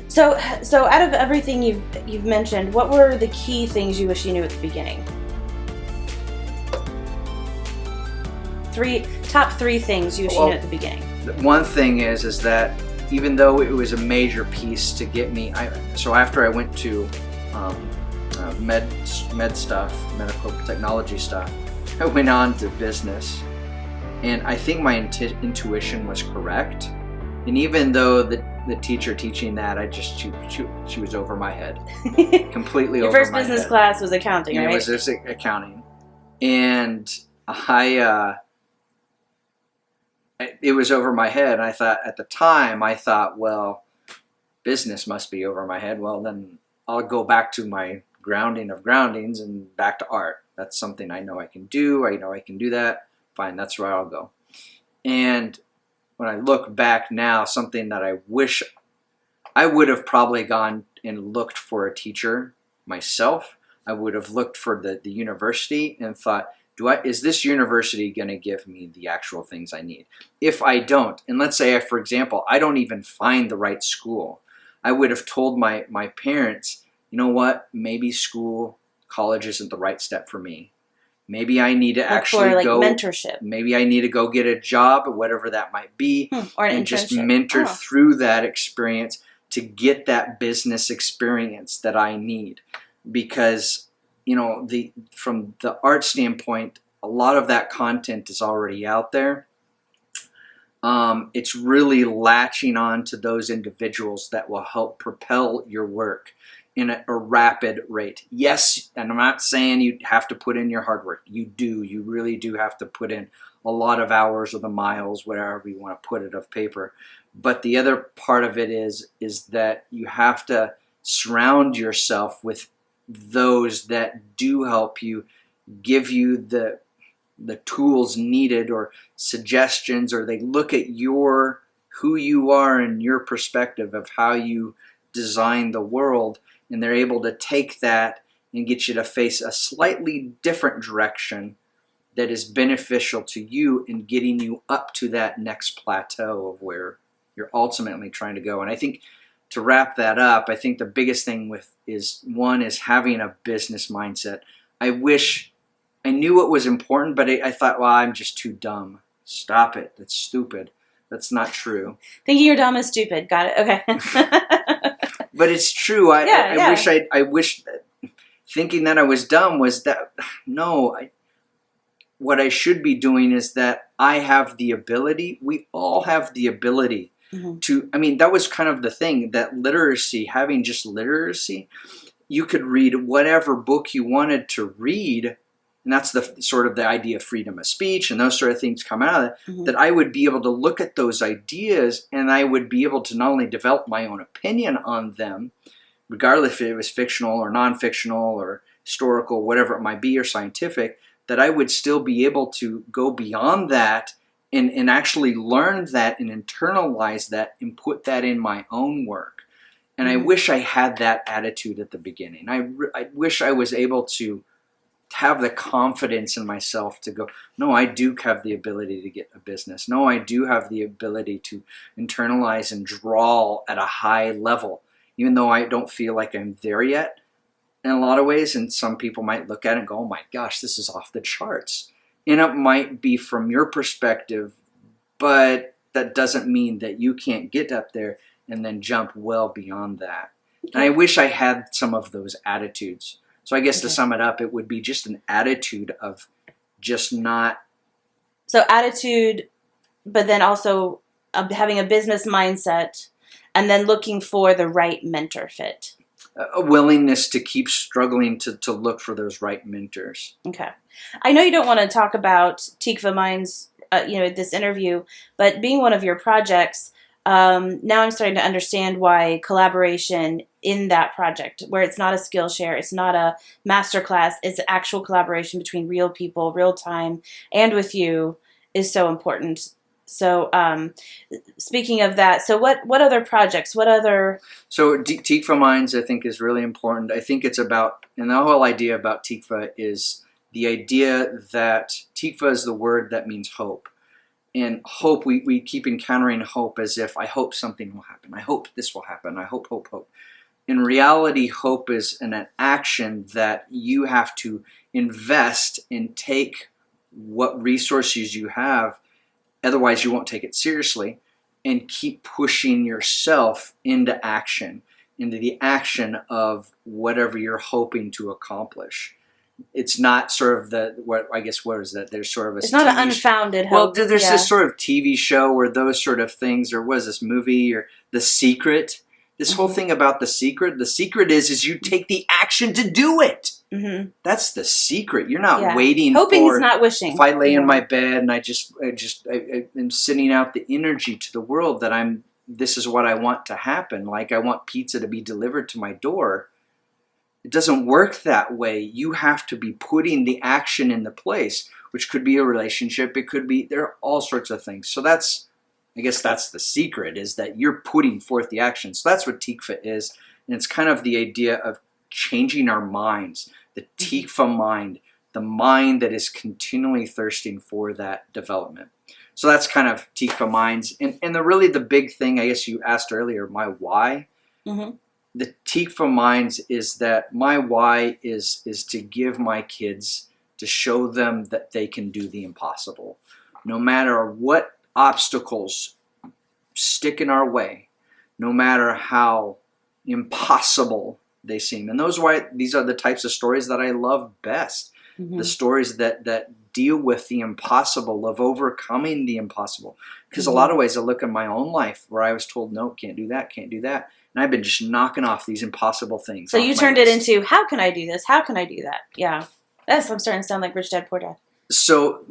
So out of everything you've mentioned, what were the key things you wish you knew at the beginning? Top three things you wish you knew at the beginning. One thing is that even though it was a major piece to get me, so after I went to med stuff, medical technology stuff, I went on to business, and I think my intuition was correct. And even though the teacher teaching that, she was over my head, completely over my head. Your first business class was accounting, right? It was just accounting, and it was over my head. And at the time, I thought, well, business must be over my head. Well, then I'll go back to my grounding of groundings and back to art. That's something I know I can do. I know I can do that. Fine, that's where I'll go. And when I look back now, something that I wish I would have probably gone and looked for a teacher myself. I would have looked for the university and thought, is this university going to give me the actual things I need? If I don't, and let's say, for example, I don't even find the right school, I would have told my parents, you know what, maybe college isn't the right step for me. Maybe I need to actually go mentorship. Maybe I need to go get a job, whatever that might be, or an and internship. Just mentor through that experience to get that business experience that I need. Because, from the art standpoint, a lot of that content is already out there. It's really latching on to those individuals that will help propel your work in a rapid rate. Yes, and I'm not saying you have to put in your hard work. You do. You really do have to put in a lot of hours or the miles, whatever you want to put it, of paper. But the other part of it is that you have to surround yourself with those that do help you, give you the tools needed or suggestions, or they look at who you are and your perspective of how you design the world, and they're able to take that and get you to face a slightly different direction that is beneficial to you in getting you up to that next plateau of where you're ultimately trying to go. And I think, to wrap that up, I think the biggest thing is having a business mindset. I wish I knew what was important, but I thought, well, I'm just too dumb. Stop it. That's stupid. That's not true. Thinking you're dumb is stupid. Got it. Okay. But it's true. I wish that thinking that I was dumb was that, no, what I should be doing is that I have the ability, we all have the ability to, that was kind of the thing, that literacy, having just literacy, you could read whatever book you wanted to read. And that's the sort of the idea of freedom of speech and those sort of things come out of that, that I would be able to look at those ideas and I would be able to not only develop my own opinion on them, regardless if it was fictional or non-fictional or historical, whatever it might be, or scientific, that I would still be able to go beyond that and actually learn that and internalize that and put that in my own work. And I wish I had that attitude at the beginning. I wish I was able to have the confidence in myself to go, no, I do have the ability to get a business. No, I do have the ability to internalize and draw at a high level, even though I don't feel like I'm there yet in a lot of ways. And some people might look at it and go, oh my gosh, this is off the charts. And it might be from your perspective, but that doesn't mean that you can't get up there and then jump well beyond that. And I wish I had some of those attitudes. So I guess to sum it up, it would be just an attitude of just not... So attitude, but then also having a business mindset and then looking for the right mentor fit. A willingness to keep struggling to look for those right mentors. Okay. I know you don't want to talk about Tikvah Minds, this interview, but being one of your projects, now I'm starting to understand why collaboration in that project, where it's not a Skillshare, it's not a masterclass, it's actual collaboration between real people, real time, and with you, is so important. So speaking of that, so what other projects, So Tikvah Minds, I think, is really important. I think it's about, and the whole idea about Tikvah is the idea that Tikvah is the word that means hope. and hope, we keep encountering hope as if I hope something will happen. I hope this will happen. I hope. In reality, hope is an action that you have to invest and take what resources you have. Otherwise, you won't take it seriously, and keep pushing yourself into action, into the action of whatever you're hoping to accomplish. It's not sort of what is that? There's sort of a it's not an unfounded hope. Well, there's this sort of TV show where those sort of things, or was this movie, or The Secret? This whole thing about The Secret. The secret is you take the action to do it. Mm-hmm. That's the secret. You're not waiting. Hoping is not wishing. If I lay in my bed and I am sending out the energy to the world that this is what I want to happen. Like I want pizza to be delivered to my door. It doesn't work that way. You have to be putting the action in the place, which could be a relationship. It could be, there are all sorts of things. So I guess that's the secret, is that you're putting forth the action. So that's what Tikvah is. And it's kind of the idea of changing our minds, the Tikvah mind, the mind that is continually thirsting for that development. So that's kind of Tikvah minds. And really the big thing, I guess you asked earlier, my why. Mm-hmm. The Tikvah minds is that my why is to give my kids, to show them that they can do the impossible. No matter what obstacles stick in our way, no matter how impossible they seem. And these are the types of stories that I love best. Mm-hmm. The stories that deal with the impossible, of overcoming the impossible. Because a lot of ways I look at my own life where I was told, no, can't do that. And I've been just knocking off these impossible things. So you turned it into, how can I do this? How can I do that? Yeah. I'm starting to sound like Rich Dad, Poor Dad. So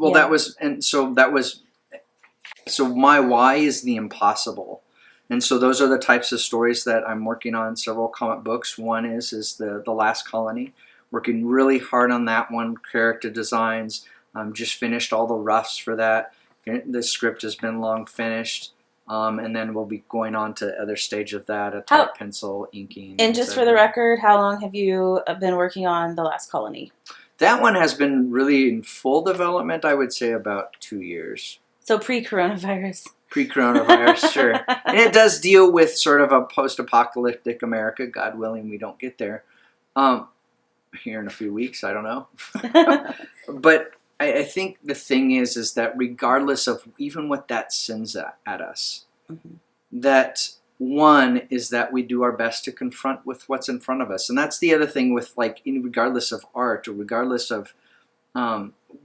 my why is the impossible. And so those are the types of stories that I'm working on, several comic books. One is the Last Colony. Working really hard on that one, character designs. Just finished all the roughs for that. The script has been long finished. And then we'll be going on to other stage of that, a type pencil, inking. And just for the record, how long have you been working on The Last Colony? That one has been really in full development, I would say about 2 years. So pre-coronavirus. Pre-coronavirus, sure. And it does deal with sort of a post-apocalyptic America. God willing, we don't get there. Here in a few weeks, I don't know. But I think the thing is that regardless of even what that sends at us, that one is that we do our best to confront with what's in front of us. And that's the other thing with, like, regardless of art or regardless of,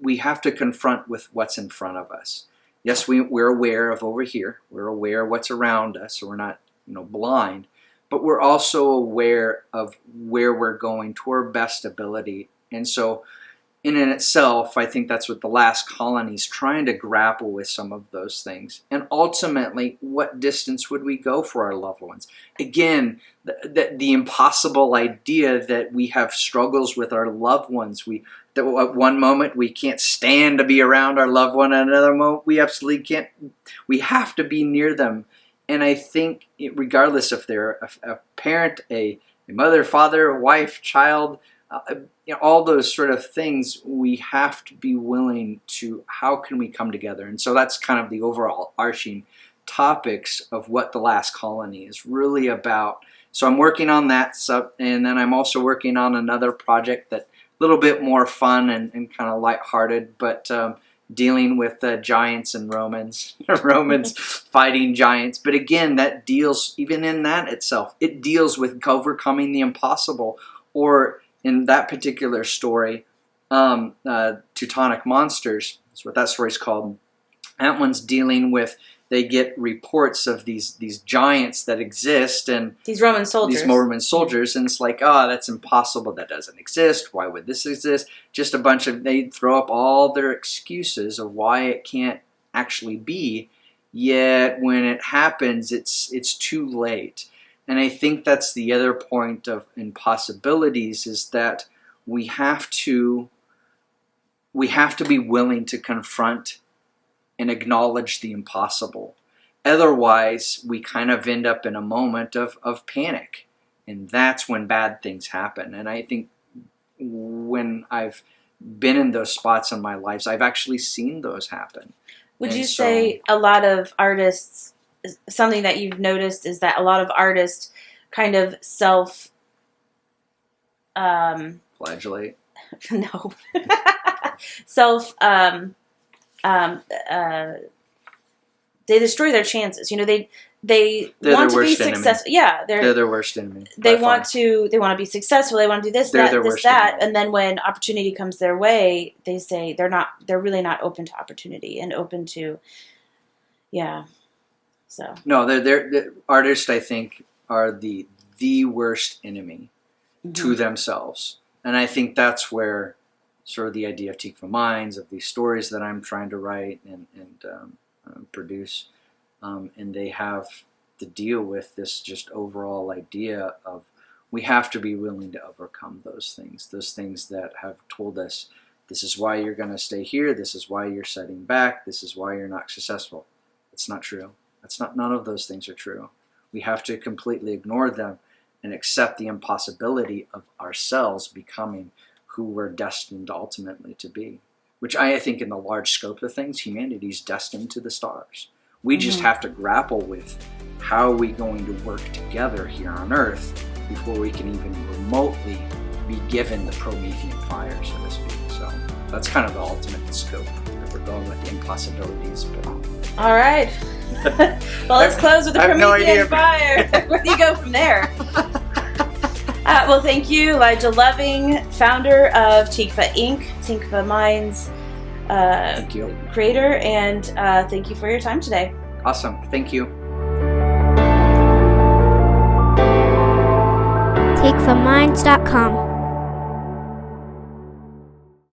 we have to confront with what's in front of us. Yes, we're aware of over here. We're aware of what's around us, so we're not, blind. But we're also aware of where we're going to our best ability. And so in itself, I think that's what The Last Colony is trying to grapple with, some of those things. And ultimately, what distance would we go for our loved ones? Again, the impossible idea that we have struggles with our loved ones. That at one moment we can't stand to be around our loved one, at another moment we absolutely can't. We have to be near them. And I think regardless if they're a parent, a mother, father, wife, child, all those sort of things, we have to be willing to, how can we come together? And so that's kind of the overall arching topics of what The Last Colony is really about. So I'm working on that stuff, and then I'm also working on another project that's a little bit more fun and kind of lighthearted, but dealing with giants and Romans fighting giants. But again, that deals, even in that itself, it deals with overcoming the impossible. Or in that particular story, Teutonic Monsters, that's what that story's called. That one's dealing with, they get reports of these giants that exist, and these Roman soldiers. And it's like, that's impossible, that doesn't exist, why would this exist? Just a bunch of, they throw up all their excuses of why it can't actually be, yet when it happens, it's too late. And I think that's the other point of impossibilities, is that we have to be willing to confront and acknowledge the impossible. Otherwise, we kind of end up in a moment of panic. And that's when bad things happen. And I think when I've been in those spots in my life, I've actually seen those happen. Would you say a lot of artists, something that you've noticed is that a lot of artists kind of flagellate? No. They destroy their chances. They want to be successful. Yeah, they're their worst enemy. They want to be successful. They want to do this, that, and then when opportunity comes their way, they say they're really not open to opportunity and open to, yeah. So no, they're artists. I think are the worst enemy to themselves, and I think that's where sort of the idea of Tikvah Minds, of these stories that I'm trying to write and produce, and they have to deal with this just overall idea of we have to be willing to overcome those things that have told us this is why you're going to stay here, this is why you're setting back, this is why you're not successful. It's not true. None of those things are true. We have to completely ignore them and accept the impossibility of ourselves becoming who we're destined ultimately to be, which I think in the large scope of things, humanity is destined to the stars. We just have to grapple with how are we going to work together here on Earth before we can even remotely be given the Prometheus Fire, so to speak. So that's kind of the ultimate scope. We're going with the impossibilities. But all right. Well, let's close with the Prometheus Fire. Where do you go from there? Well, thank you, Elijah Loving, founder of Tikvah Inc., Tikvah Minds, thank you. Creator, and thank you for your time today. Awesome. Thank you. TikvahMinds.com